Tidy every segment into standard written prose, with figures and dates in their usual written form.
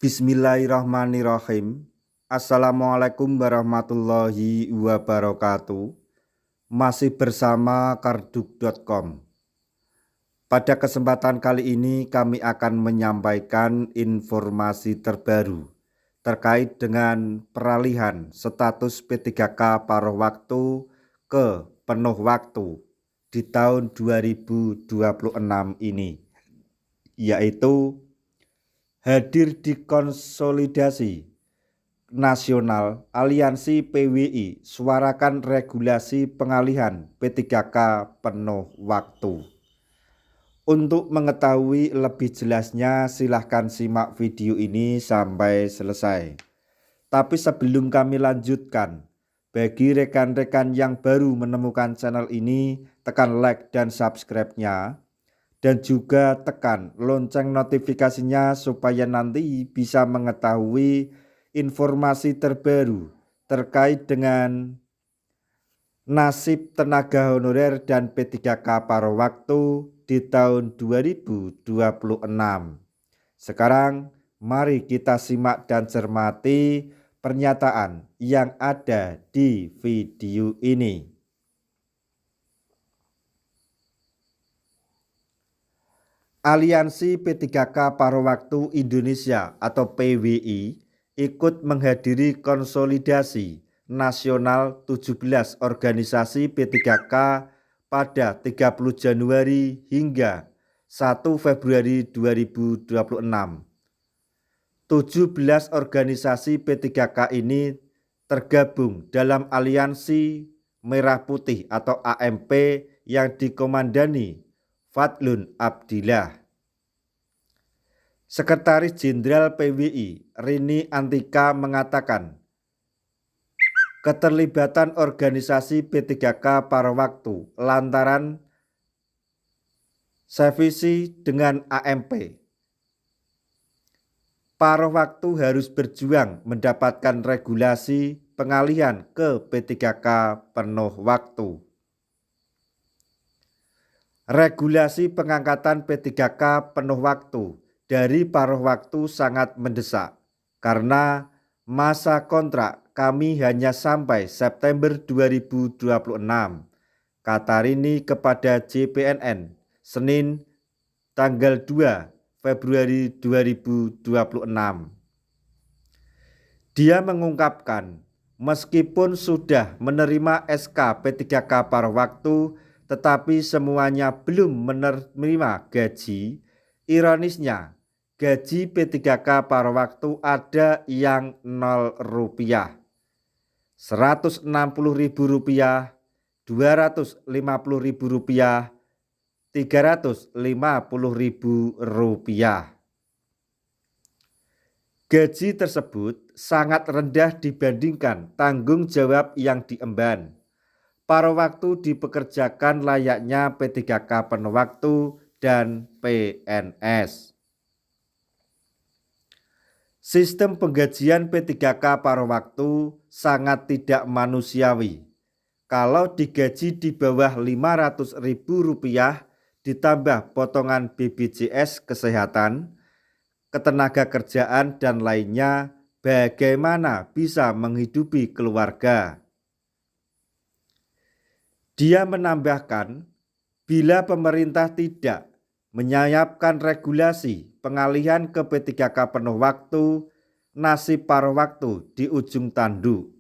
Bismillahirrahmanirrahim. Assalamualaikum warahmatullahi wabarakatuh. Masih bersama karduk.com. Pada kesempatan kali ini kami akan menyampaikan informasi terbaru terkait dengan peralihan status P3K paruh waktu ke penuh waktu di tahun 2026 ini, yaitu hadir di konsolidasi nasional Aliansi PWI suarakan regulasi pengalihan P3K penuh waktu. Untuk mengetahui lebih jelasnya silahkan simak video ini sampai selesai. Tapi sebelum kami lanjutkan, bagi rekan-rekan yang baru menemukan channel ini, tekan like dan subscribe-nya. Dan juga tekan lonceng notifikasinya supaya nanti bisa mengetahui informasi terbaru terkait dengan nasib tenaga honorer dan P3K paruh waktu di tahun 2026. Sekarang mari kita simak dan cermati pernyataan yang ada di video ini. Aliansi P3K Paruh Waktu Indonesia atau PWI ikut menghadiri konsolidasi nasional 17 organisasi P3K pada 30 Januari hingga 1 Februari 2026. 17 organisasi P3K ini tergabung dalam Aliansi Merah Putih atau AMP yang dikomandani Fadlun Abdillah. Sekretaris Jenderal PWI Rini Antika mengatakan, keterlibatan organisasi P3K paruh waktu lantaran sevisi dengan AMP. Paruh waktu harus berjuang mendapatkan regulasi pengalihan ke P3K penuh waktu. Regulasi pengangkatan P3K penuh waktu dari paruh waktu sangat mendesak karena masa kontrak kami hanya sampai September 2026, kata Rini kepada JPNN Senin tanggal 2 Februari 2026. Dia mengungkapkan meskipun sudah menerima SK P3K paruh waktu tetapi semuanya belum menerima gaji. Ironisnya, gaji P3K paruh waktu ada yang 0 rupiah, 160.000 rupiah, 250.000 rupiah, 350.000 rupiah. Gaji tersebut sangat rendah dibandingkan tanggung jawab yang diemban. Paruh waktu dipekerjakan layaknya P3K penuh waktu dan PNS. Sistem penggajian P3K paruh waktu sangat tidak manusiawi. Kalau digaji di bawah 500.000 rupiah ditambah potongan BPJS Kesehatan, ketenaga kerjaan dan lainnya, bagaimana bisa menghidupi keluarga? Dia menambahkan, bila pemerintah tidak menyayapkan regulasi pengalihan ke P3K penuh waktu, nasib paruh waktu di ujung tanduk.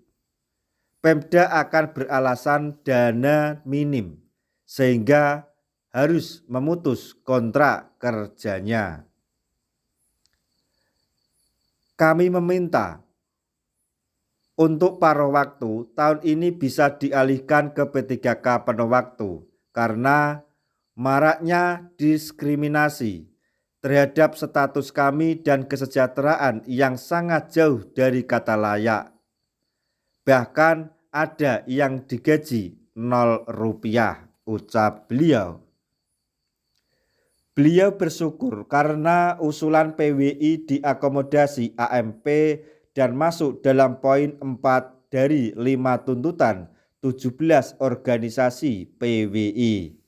Pemda akan beralasan dana minim sehingga harus memutus kontrak kerjanya. Kami meminta untuk paruh waktu tahun ini bisa dialihkan ke P3K penuh waktu karena maraknya diskriminasi terhadap status kami dan kesejahteraan yang sangat jauh dari kata layak. Bahkan ada yang digaji 0 rupiah, ucap beliau. Beliau bersyukur karena usulan PWI diakomodasi AMP dan masuk dalam poin 4 dari 5 tuntutan 17 organisasi PWI.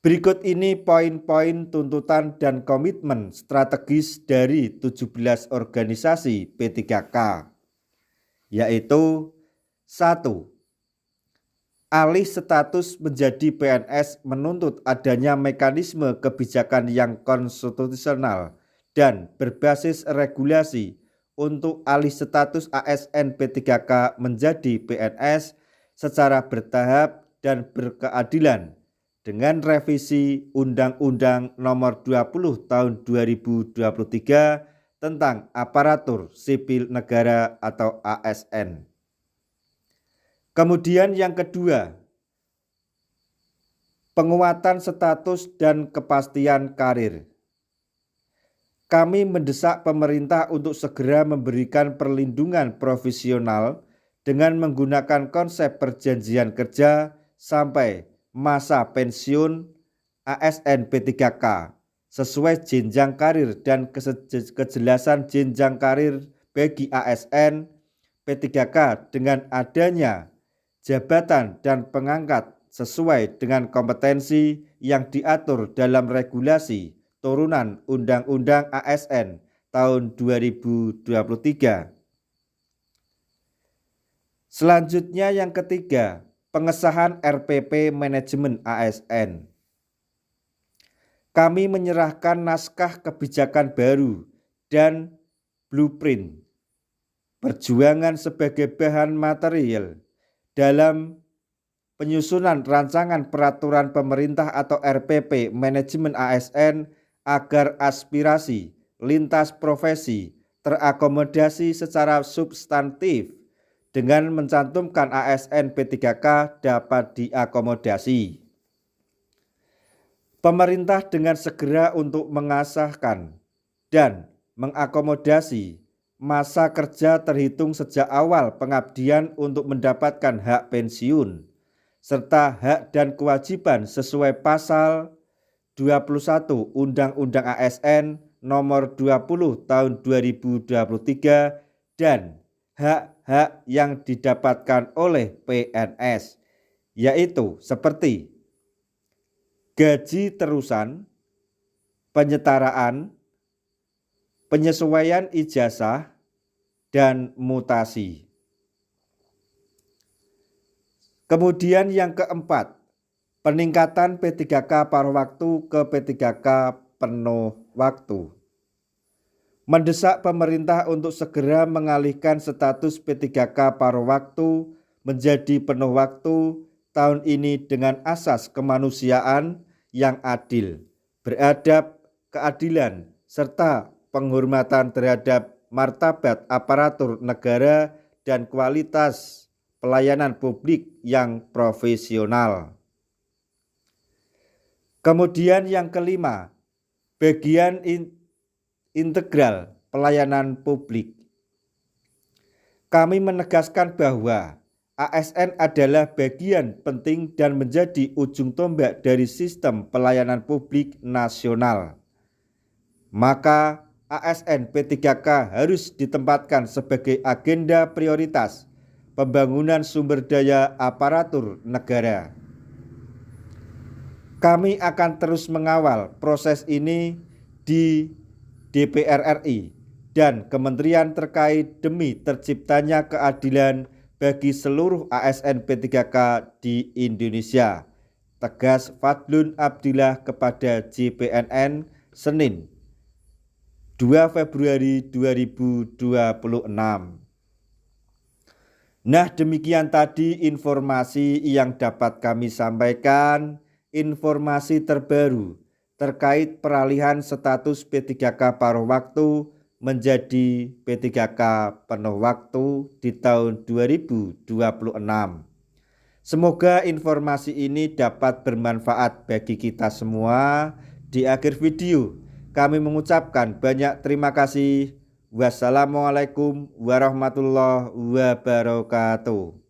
Berikut ini poin-poin tuntutan dan komitmen strategis dari 17 organisasi P3K, yaitu 1. Alih status menjadi PNS menuntut adanya mekanisme kebijakan yang konstitusional dan berbasis regulasi untuk alih status ASN P3K menjadi PNS secara bertahap dan berkeadilan dengan revisi Undang-Undang Nomor 20 Tahun 2023 tentang Aparatur Sipil Negara atau ASN. Kemudian yang kedua, penguatan status dan kepastian karir. Kami mendesak pemerintah untuk segera memberikan perlindungan profesional dengan menggunakan konsep perjanjian kerja sampai masa pensiun ASN P3K sesuai jenjang karir dan kejelasan jenjang karir bagi ASN P3K dengan adanya jabatan dan pengangkat sesuai dengan kompetensi yang diatur dalam regulasi turunan Undang-Undang ASN tahun 2023. Selanjutnya yang ketiga, pengesahan RPP Manajemen ASN. Kami menyerahkan naskah kebijakan baru dan blueprint perjuangan sebagai bahan material dalam penyusunan rancangan peraturan pemerintah atau RPP Manajemen ASN agar aspirasi lintas profesi terakomodasi secara substantif dengan mencantumkan ASN P3K dapat diakomodasi. Pemerintah dengan segera untuk mengesahkan dan mengakomodasi masa kerja terhitung sejak awal pengabdian untuk mendapatkan hak pensiun, serta hak dan kewajiban sesuai pasal 21 Undang-Undang ASN Nomor 20 Tahun 2023 dan hak-hak yang didapatkan oleh PNS, yaitu seperti gaji terusan, penyetaraan, penyesuaian ijazah, dan mutasi. Kemudian yang keempat, peningkatan P3K paruh waktu ke P3K penuh waktu. Mendesak pemerintah untuk segera mengalihkan status P3K paruh waktu menjadi penuh waktu tahun ini dengan asas kemanusiaan yang adil, beradab, keadilan, serta penghormatan terhadap martabat aparatur negara dan kualitas pelayanan publik yang profesional. Kemudian yang kelima, bagian integral pelayanan publik. Kami menegaskan bahwa ASN adalah bagian penting dan menjadi ujung tombak dari sistem pelayanan publik nasional. Maka ASN P3K harus ditempatkan sebagai agenda prioritas pembangunan sumber daya aparatur negara. Kami akan terus mengawal proses ini di DPR RI dan kementerian terkait demi terciptanya keadilan bagi seluruh ASN P3K di Indonesia. Tegas Fadlun Abdillah kepada JPNN Senin 2 Februari 2026. Nah, demikian tadi informasi yang dapat kami sampaikan, informasi terbaru terkait peralihan status P3K paruh waktu menjadi P3K penuh waktu di tahun 2026. Semoga informasi ini dapat bermanfaat bagi kita semua. Di akhir video kami mengucapkan banyak terima kasih. Wassalamualaikum warahmatullahi wabarakatuh.